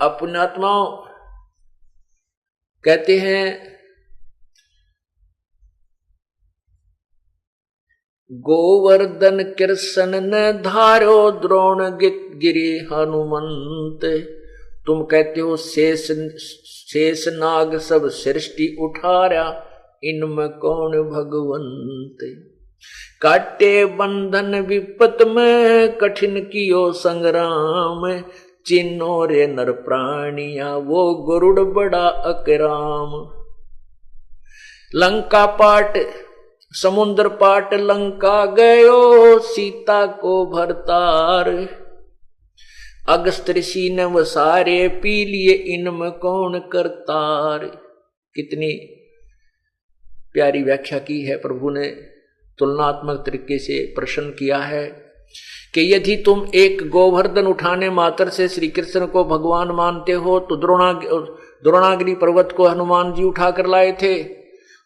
अब पुण्यात्माओं कहते हैं गोवर्धन कृष्ण ने धारो द्रोण गिरी हनुमंत। तुम कहते हो शेष नाग सब सृष्टि उठारा, इनमें कौन भगवंत। काटे बंधन विपत में कठिन कियो संग्राम, चिन्हो रे नर प्राणिया वो गरुड़ बड़ा अकराम। लंका पाट समुद्र पाट लंका गयो, सीता को भरतार। अगस्त ऋषि ने वसारे, पी लिए इनमें कौन करतार। कितनी प्यारी व्याख्या की है प्रभु ने, तुलनात्मक तरीके से प्रश्न किया है कि यदि तुम एक गोवर्धन उठाने मात्र से श्री कृष्ण को भगवान मानते हो, तो द्रोणागिरी पर्वत को हनुमान जी उठा कर लाए थे,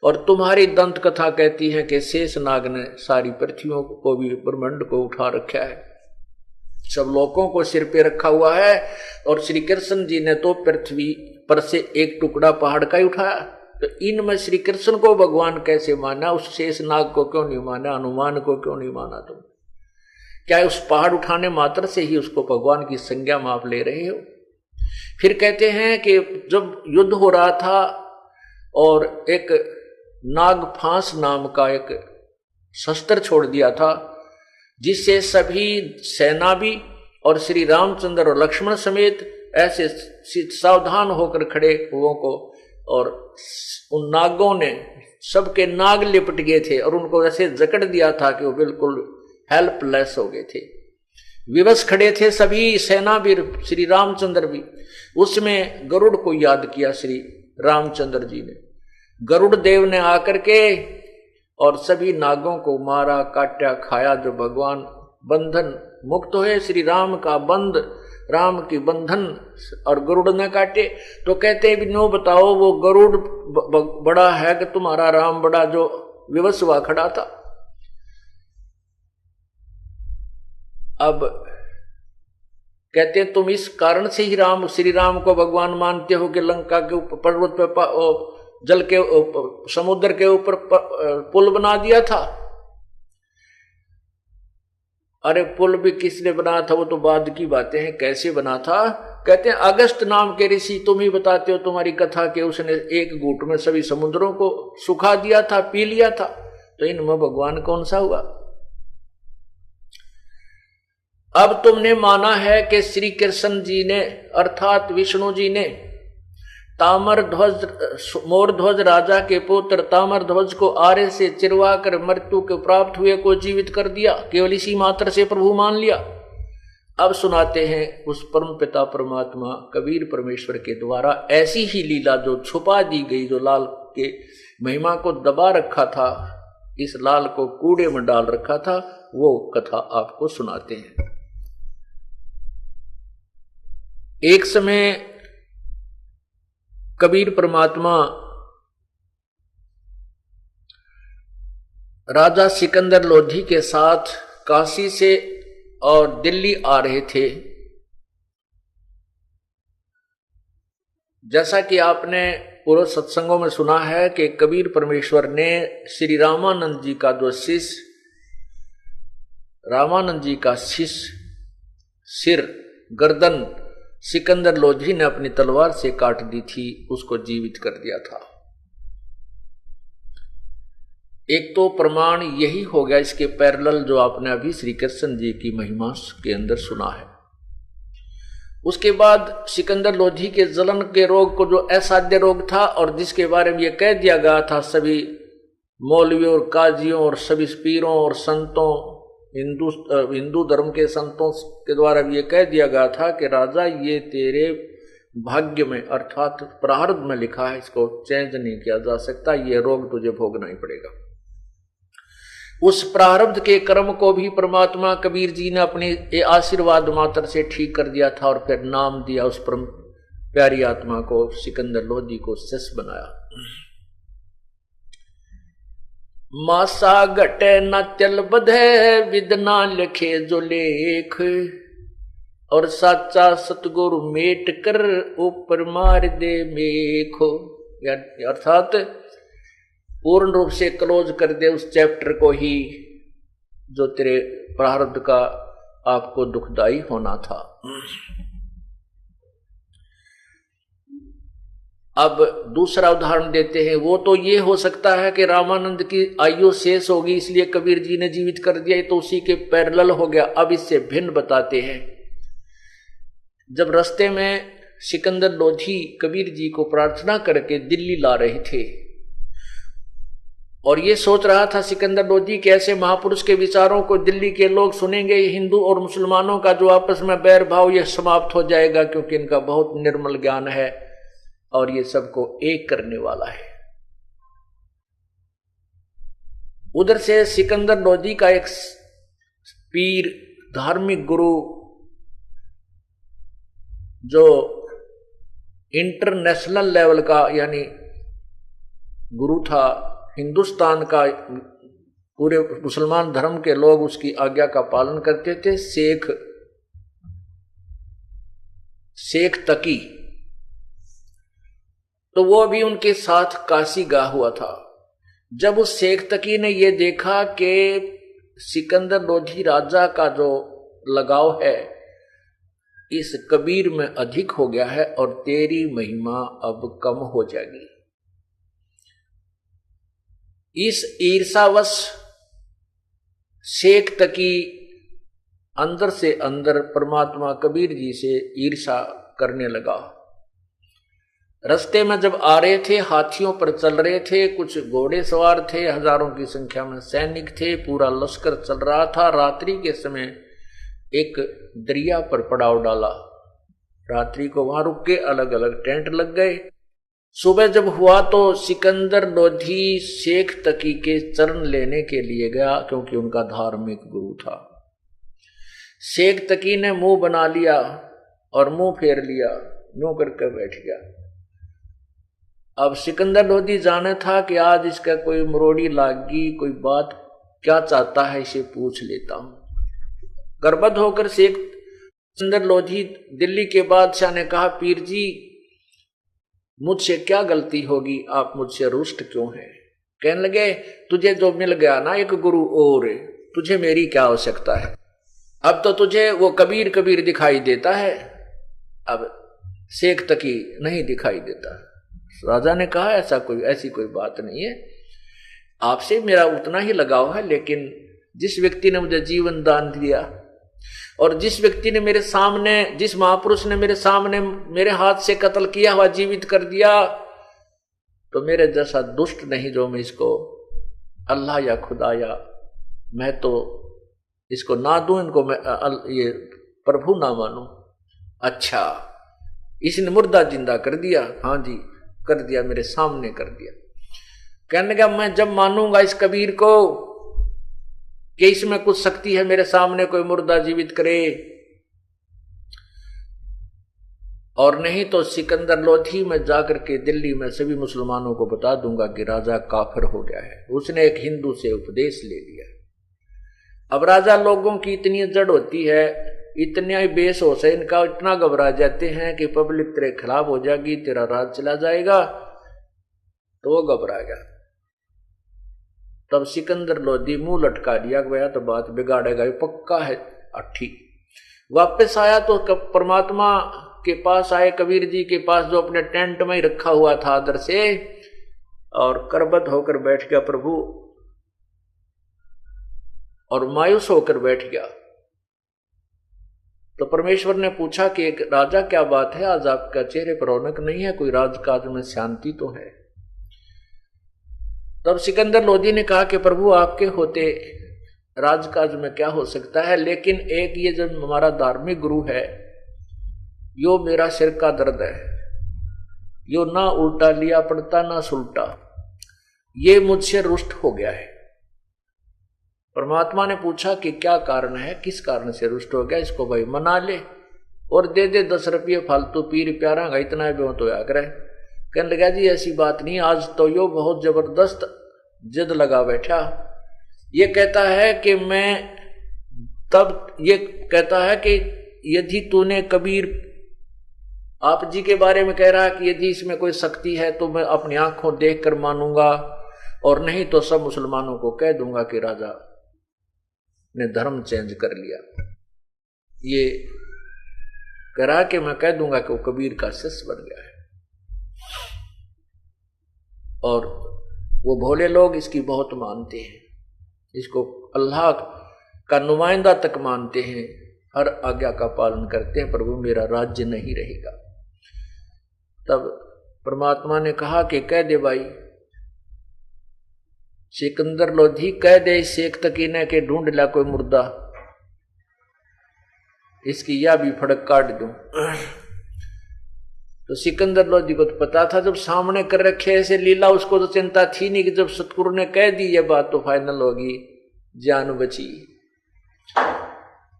और तुम्हारी दंत कथा कहती है कि शेष नाग ने सारी पृथ्वियों को भी ब्रह्मांड को उठा रखा है, सब लोगों को सिर पे रखा हुआ है। और श्री कृष्ण जी ने तो पृथ्वी पर से एक टुकड़ा पहाड़ का ही उठाया। तो इनमें श्री कृष्ण को भगवान कैसे माना, उस शेष नाग को क्यों नहीं माना, हनुमान को क्यों नहीं माना तुम? क्या उस पहाड़ उठाने मात्र से ही उसको भगवान की संज्ञा में आप ले रहे हो? फिर कहते हैं कि जब युद्ध हो रहा था और एक नागफांस नाम का एक शस्त्र छोड़ दिया था, जिससे सभी सेना भी और श्री रामचंद्र और लक्ष्मण समेत ऐसे सावधान होकर खड़े हुओं को, और उन नागों ने सबके नाग लिपट गए थे और उनको ऐसे जकड़ दिया था कि वो बिल्कुल हेल्पलेस हो गए थे, विवश खड़े थे सभी सेनावीर, श्री रामचंद्र भी। उसमें गरुड़ को याद किया श्री रामचंद्र जी ने। गरुड़ देव ने आकर के और सभी नागों को मारा, काटा, खाया। जो भगवान बंधन मुक्त हुए, श्री राम का बंध, राम की बंधन, और गरुड़ ने काटे। तो कहते हैं नो बताओ वो गरुड़ बड़ा है कि तुम्हारा राम बड़ा, जो विवश हुआ खड़ा था। अब कहते हैं तुम इस कारण से ही श्री राम को भगवान मानते हो कि लंका के ऊपर पर्वत पे जल के समुद्र के ऊपर पुल बना दिया था। अरे पुल भी किसने बनाया था वो तो बाद की बातें हैं, कैसे बना था? कहते हैं अगस्त नाम के ऋषि, तुम ही बताते हो तुम्हारी कथा कि उसने एक घूंट में सभी समुद्रों को सुखा दिया था, पी लिया था। तो इनमें भगवान कौन सा हुआ? अब तुमने माना है कि श्री कृष्ण जी ने अर्थात विष्णु जी ने ताम्रध्वज मोरध्वज राजा के पुत्र ताम्रध्वज को आरे से चिरवा कर मृत्यु के प्राप्त हुए को जीवित कर दिया, केवल इसी मात्र से प्रभु मान लिया। अब सुनाते हैं उस परम पिता परमात्मा कबीर परमेश्वर के द्वारा ऐसी ही लीला जो छुपा दी गई, जो लाल के महिमा को दबा रखा था, इस लाल को कूड़े में डाल रखा था, वो कथा आपको सुनाते हैं। एक समय कबीर परमात्मा राजा सिकंदर लोधी के साथ काशी से और दिल्ली आ रहे थे। जैसा कि आपने पूर्व सत्संगों में सुना है कि कबीर परमेश्वर ने श्री रामानंद जी का जो शिष्य, रामानंद जी का शिष्य सिर गर्दन सिकंदर लोधी ने अपनी तलवार से काट दी थी, उसको जीवित कर दिया था। एक तो प्रमाण यही हो गया, इसके पैरेलल जो आपने अभी श्री कृष्ण जी की महिमा के अंदर सुना है। उसके बाद सिकंदर लोधी के जलन के रोग को, जो असाध्य रोग था और जिसके बारे में यह कह दिया गया था सभी मौलवियों और काजियों और सभी पीरों और संतों, हिंदू धर्म के संतों के द्वारा भी ये कह दिया गया था कि राजा ये तेरे भाग्य में अर्थात प्रारब्ध में लिखा है, इसको चेंज नहीं किया जा सकता, ये रोग तुझे भोगना ही पड़ेगा। उस प्रारब्ध के कर्म को भी परमात्मा कबीर जी ने अपने आशीर्वाद मात्र से ठीक कर दिया था, और फिर नाम दिया उस परम प्यारी आत्मा को, सिकंदर लोधी को शिष्य बनाया। मासा घटे न चल बधे, विद ना लिखे जो लेख, और साचा सतगुरु मेट कर ऊपर मार दे मेखो, अर्थात पूर्ण रूप से क्लोज कर दे उस चैप्टर को ही जो तेरे प्रारब्ध का आपको दुखदाई होना था। अब दूसरा उदाहरण देते हैं। वो तो ये हो सकता है कि रामानंद की आयु शेष होगी इसलिए कबीर जी ने जीवित कर दिया, ये तो उसी के पैरेलल हो गया। अब इससे भिन्न बताते हैं। जब रास्ते में सिकंदर लोधी कबीर जी को प्रार्थना करके दिल्ली ला रहे थे और ये सोच रहा था सिकंदर लोधी कि ऐसे महापुरुष के विचारों को दिल्ली के लोग सुनेंगे, हिंदू और मुसलमानों का जो आपस में बैर भाव यह समाप्त हो जाएगा, क्योंकि इनका बहुत निर्मल ज्ञान है और ये सबको एक करने वाला है। उधर से सिकंदर लोधी का एक पीर, धार्मिक गुरु, जो इंटरनेशनल लेवल का यानी गुरु था, हिंदुस्तान का पूरे मुसलमान धर्म के लोग उसकी आज्ञा का पालन करते थे, शेख तकी, तो वो भी उनके साथ काशी गया हुआ था। जब उस शेख तकी ने ये देखा कि सिकंदर लोधी राजा का जो लगाव है इस कबीर में अधिक हो गया है और तेरी महिमा अब कम हो जाएगी, इस ईर्षावश शेख तकी अंदर से अंदर परमात्मा कबीर जी से ईर्षा करने लगा। रास्ते में जब आ रहे थे, हाथियों पर चल रहे थे, कुछ घोड़े सवार थे, हजारों की संख्या में सैनिक थे, पूरा लश्कर चल रहा था। रात्रि के समय एक दरिया पर पड़ाव डाला, रात्रि को वहां रुक के अलग अलग टेंट लग गए। सुबह जब हुआ तो सिकंदर लोधी शेख तकी के चरण लेने के लिए गया, क्योंकि उनका धार्मिक गुरु था। शेख तकी ने मुंह बना लिया और मुंह फेर लिया, यूं करके बैठ गया। अब सिकंदर लोधी जाने था कि आज इसका कोई मरोड़ी लागी, कोई बात क्या चाहता है इसे पूछ लेता हूं। गर्भवत होकर शेख सिकंदर लोधी दिल्ली के बादशाह ने कहा, पीर जी मुझसे क्या गलती होगी, आप मुझसे रुष्ट क्यों हैं? कहने लगे, तुझे जो मिल गया ना एक गुरु और, तुझे मेरी क्या आवश्यकता है? अब तो तुझे वो कबीर कबीर दिखाई देता है, अब शेख तकी नहीं दिखाई देता। राजा ने कहा, ऐसी कोई बात नहीं है, आपसे मेरा उतना ही लगाव है, लेकिन जिस व्यक्ति ने मुझे जीवन दान दिया और जिस व्यक्ति ने मेरे सामने, जिस महापुरुष ने मेरे सामने मेरे हाथ से कत्ल किया हुआ जीवित कर दिया, तो मेरे जैसा दुष्ट नहीं जो मैं इसको अल्लाह या खुदा या मैं तो इसको ना दूं, इनको मैं ये प्रभु ना मानूं। अच्छा, इसने मुर्दा जिंदा कर दिया? हाँ जी कर दिया, मेरे सामने कर दिया। कहने लगा, मैं जब मानूंगा इस कबीर को कि इसमें कुछ शक्ति है, मेरे सामने कोई मुर्दा जीवित करे, और नहीं तो सिकंदर लोधी में जाकर के दिल्ली में सभी मुसलमानों को बता दूंगा कि राजा काफिर हो गया है, उसने एक हिंदू से उपदेश ले लिया। अब राजा लोगों की इतनी जड़ होती है, इतना ही बेहोश है इनका, इतना घबरा जाते हैं कि पब्लिक तेरे खिलाफ हो जाएगी, तेरा राज चला जाएगा, तो वो घबरा गया। तब सिकंदर लोधी मुंह लटका दिया, गया तो बात बिगाड़ेगा, पक्का है अट्ठी। वापस आया तो परमात्मा के पास आए, कबीर जी के पास जो अपने टेंट में ही रखा हुआ था आदर से, और करबत होकर बैठ गया प्रभु, और मायूस होकर बैठ गया। तो परमेश्वर ने पूछा कि एक राजा क्या बात है, आज आपका चेहरे पर रौनक नहीं है, कोई राजकाज में शांति तो है? तब सिकंदर लोधी ने कहा कि प्रभु आपके होते राजकाज में क्या हो सकता है, लेकिन एक ये जो हमारा धार्मिक गुरु है, यो मेरा सिर का दर्द है, यो ना उल्टा लिया पड़ता ना सुलटा, ये मुझसे रुष्ट हो गया है। परमात्मा ने पूछा कि क्या कारण है, किस कारण से रुष्ट हो गया, इसको भाई मना ले और दे दे 10 रुपये फालतू, पीर प्यारा का इतना भी तो या करे। कहने लगा, जी ऐसी बात नहीं, आज तो यो बहुत जबरदस्त जिद लगा बैठा, ये कहता है कि मैं, तब ये कहता है कि यदि तूने कबीर आप जी के बारे में कह रहा है कि यदि इसमें कोई शक्ति है तो मैं अपनी आंखों देख कर मानूंगा, और नहीं तो सब मुसलमानों को कह दूंगा कि राजा ने धर्म चेंज कर लिया। ये करा के मैं कह दूंगा कि वो कबीर का शिष्य बन गया है। और वो भोले लोग इसकी बहुत मानते हैं, इसको अल्लाह का नुमाइंदा तक मानते हैं, हर आज्ञा का पालन करते हैं, प्रभु मेरा राज्य नहीं रहेगा। तब परमात्मा ने कहा कि कह दे भाई सिकंदर लोधी, कह दे शेख तकीने के ढूंढ ला कोई मुर्दा, इसकी या भी फड़क काट दूं। तो सिकंदर लोधी को तो पता था, जब सामने कर रखे ऐसे लीला, उसको तो चिंता थी नहीं कि जब सतगुरु ने कह दी ये बात तो फाइनल होगी, जान बची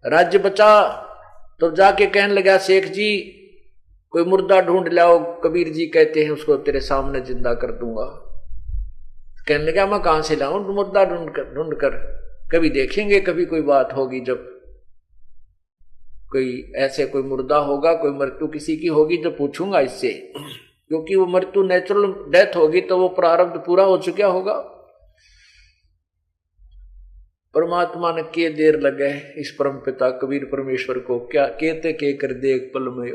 राज्य बचा। तो जाके कहने लगा शेख जी कोई मुर्दा ढूंढ लाओ, कबीर जी कहते हैं उसको तेरे सामने जिंदा कर दूंगा। कहने लगा मैं कहां से लाऊं मुर्दा ढूंढ कर, कभी देखेंगे, कभी कोई बात होगी जब कोई ऐसे कोई मुर्दा होगा, कोई मृत्यु किसी की होगी तो पूछूंगा इससे, क्योंकि वो मृत्यु नेचुरल डेथ होगी तो वो प्रारब्ध पूरा हो चुका होगा। परमात्मा ने के देर लगे इस परम पिता कबीर परमेश्वर को, क्या कहते के कर दे एक पल में।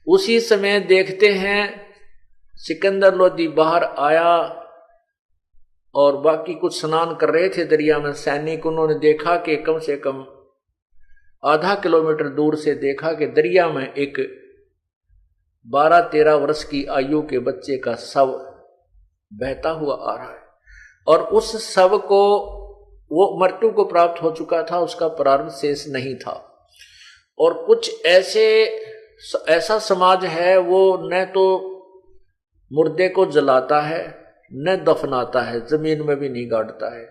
उसी समय देखते हैं सिकंदर लोधी बाहर आया और बाकी कुछ स्नान कर रहे थे दरिया में सैनिक। उन्होंने देखा कि कम से कम आधा किलोमीटर दूर से देखा कि दरिया में एक 12-13 वर्ष की आयु के बच्चे का शव बहता हुआ आ रहा है, और उस शव को वो मृत्यु को प्राप्त हो चुका था, उसका प्रारब्ध शेष नहीं था। और कुछ ऐसा समाज है वो न तो मुर्दे को जलाता है न दफनाता है, जमीन में भी नहीं गाड़ता है,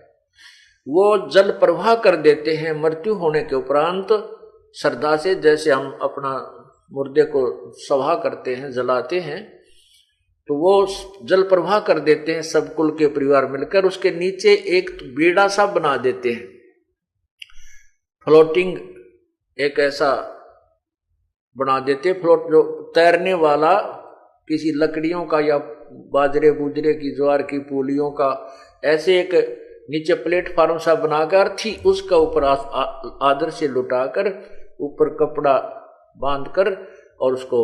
वो जल प्रवाह कर देते हैं मृत्यु होने के उपरांत श्रद्धा से। जैसे हम अपना मुर्दे को सभा करते हैं, जलाते हैं, तो वो जल प्रवाह कर देते हैं सब कुल के परिवार मिलकर, उसके नीचे एक बेड़ा सा बना देते हैं, फ्लोटिंग एक ऐसा बना देते, फ्लोट जो तैरने वाला, किसी लकड़ियों का या बाजरे बूजरे की ज्वार की पूलियों का ऐसे एक नीचे प्लेटफार्म सा बनाकर थी, उसका ऊपर आदर से लुटाकर ऊपर कपड़ा बांधकर और उसको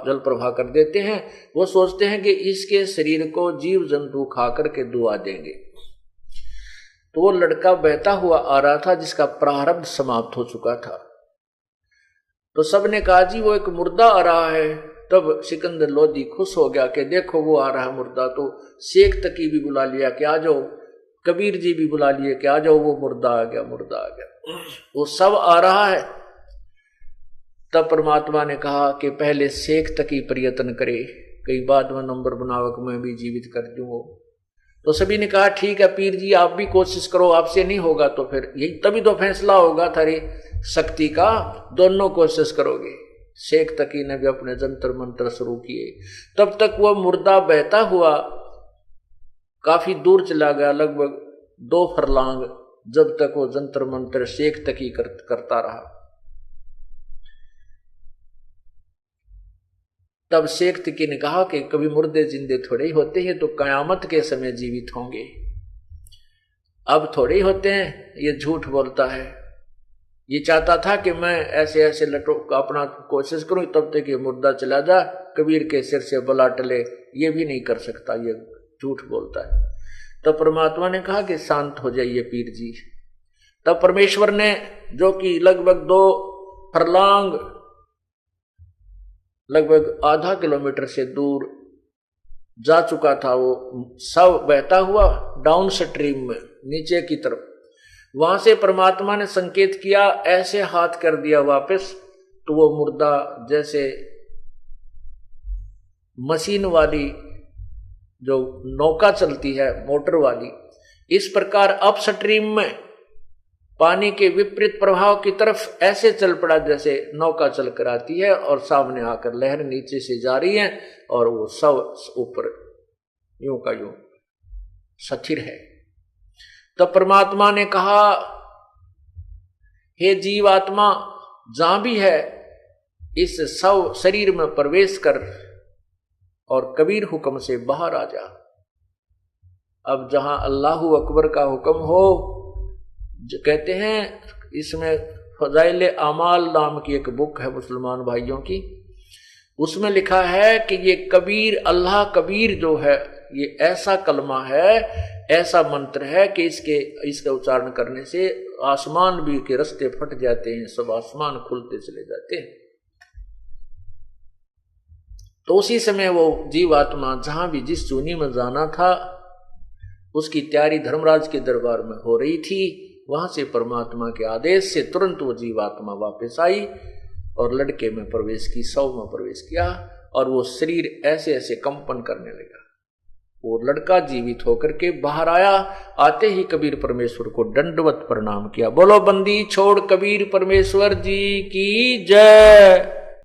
जल प्रवाह कर देते हैं। वो सोचते हैं कि इसके शरीर को जीव जंतु खा करके दुआ देंगे। तो वो लड़का बहता हुआ आ रहा था जिसका प्रारब्ध समाप्त हो चुका था। तो सबने कहा जी वो एक मुर्दा आ रहा है। तब सिकंदर लोधी खुश हो गया कि देखो वो आ रहा है मुर्दा। तो शेख तकी भी बुला लिया कि आ जाओ, कबीर जी भी बुला लिए कि आ जाओ, वो मुर्दा आ गया, मुर्दा आ गया, वो सब आ रहा है। तब परमात्मा ने कहा कि पहले शेख तकी प्रयत्न करे, कई बाद में नंबर बनावक मैं भी जीवित कर दूंगा। तो सभी ने कहा ठीक है पीर जी आप भी कोशिश करो, आपसे नहीं होगा तो फिर यही तभी तो फैसला होगा थारी शक्ति का, दोनों कोशिश करोगे। शेख तकी ने भी अपने जंतर मंत्र शुरू किए। तब तक वह मुर्दा बहता हुआ काफी दूर चला गया, लगभग 2 फरलांग, जब तक वो जंतर मंत्र शेख तकी करता रहा। तब शेख तकी ने कहा कि कभी मुर्दे जिंदे थोड़े ही होते हैं, तो कयामत के समय जीवित होंगे, अब थोड़े ही होते हैं। ये झूठ बोलता है, ये चाहता था कि मैं ऐसे ऐसे लटो अपना कोशिश करूं तब तक ये मुर्दा चला जा, कबीर के सिर से बला टले, ये भी नहीं कर सकता, ये झूठ बोलता है। तब परमात्मा ने कहा कि शांत हो जाइए पीर जी। तब परमेश्वर ने, जो कि लगभग 2 फरलांग, लगभग आधा किलोमीटर से दूर जा चुका था, वो सब बहता हुआ डाउन स्ट्रीम में नीचे की तरफ, वहां से परमात्मा ने संकेत किया, ऐसे हाथ कर दिया वापस, तो वो मुर्दा जैसे मशीन वाली जो नौका चलती है मोटर वाली, इस प्रकार अप स्ट्रीम में पानी के विपरीत प्रभाव की तरफ ऐसे चल पड़ा जैसे नौका चल कर आती है और सामने आकर लहर नीचे से जा रही है और वो सब ऊपर यूं का यूं स्थिर है। तब परमात्मा ने कहा, हे जीवात्मा, जहां भी है इस सब शरीर में प्रवेश कर और कबीर हुक्म से बाहर आ जा। अब जहां अल्लाहु अकबर का हुक्म हो, जो कहते हैं इसमें फजाइल आमाल नाम की एक बुक है मुसलमान भाइयों की, उसमें लिखा है कि ये कबीर, अल्लाह कबीर जो है, ये ऐसा कलमा है, ऐसा मंत्र है कि इसका उच्चारण करने से आसमान भी के रास्ते फट जाते हैं, सब आसमान खुलते चले जाते हैं। तो उसी समय वो जीवात्मा जहां भी जिस जूनी में जाना था उसकी तैयारी धर्मराज के दरबार में हो रही थी। वहां से परमात्मा के आदेश से तुरंत वो जीवात्मा वापस आई और लड़के में प्रवेश की, शव में प्रवेश किया और वो शरीर ऐसे ऐसे कंपन करने लगा। वो लड़का जीवित होकर के बाहर आया। आते ही कबीर परमेश्वर को दंडवत प्रणाम किया। बोलो बंदी छोड़ कबीर परमेश्वर जी की जय।